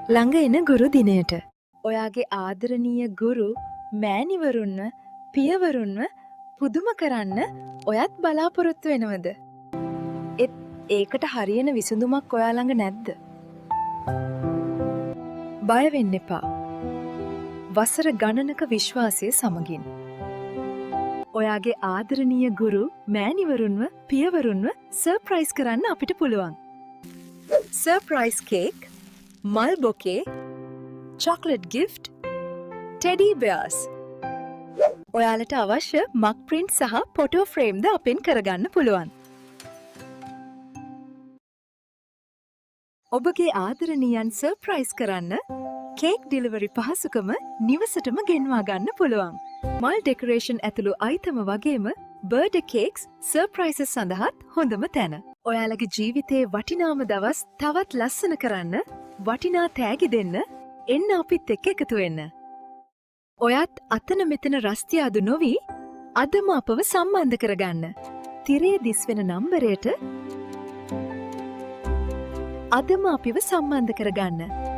ළඟ එන ගුරු දිනයට ඔයාගේ ආදරණීය ගුරු මෑණිවරුන්ව පියවරුන්ව පුදුම කරන්න ඔයත් බලාපොරොත්තු වෙනවද? ඒකට හරියන විසඳුමක් ඔයා ළඟ නැද්ද? බය වෙන්න එපා. වසර ගණනක විශ්වාසය සමගින් ඔයාගේ ආදරණීය ගුරු මෑණිවරුන්ව පියවරුන්ව සර්ප්‍රයිස් කරන්න අපිට පුළුවන්. සර්ප්‍රයිස් කේක්, මල් බොකේ, චොක්ලට් ගිෆ්ට්, ටෙඩි බෙයාර්ස්. ඔයාලට අවශ්‍ය මක් ප්‍රින්ට් සහ ෆොටෝ ෆ්‍රේම්ද අපෙන් කරගන්න පුළුවන්. ඔබගේ ආදරණීයන් සර්ප්‍රයිස් කරන්න කේක් ඩිලිවරි පහසුකම නිවසටම ගෙන්වා ගන්න පුළුවන්. මල් ඩෙකරේෂන් ඇතුළු අයිතම වගේම බර්ඩ් කේක්ස් සර්ප්‍රයිසස් සඳහාත් හොඳම තැන. ඔයාලගේ ජීවිතයේ වටිනාම දවස් තවත් ලස්සන කරන්න වටිනා තෑගි දෙන්න එන්න අපිත් එක්ක එකතු වෙන්න. ඔයත් අතන මෙතන රස්තියාදු නොවී අදම අපව සම්බන්ධ කරගන්න. තිරේ දිස්වෙන නම්බරයට අදම අපිව සම්බන්ධ කරගන්න.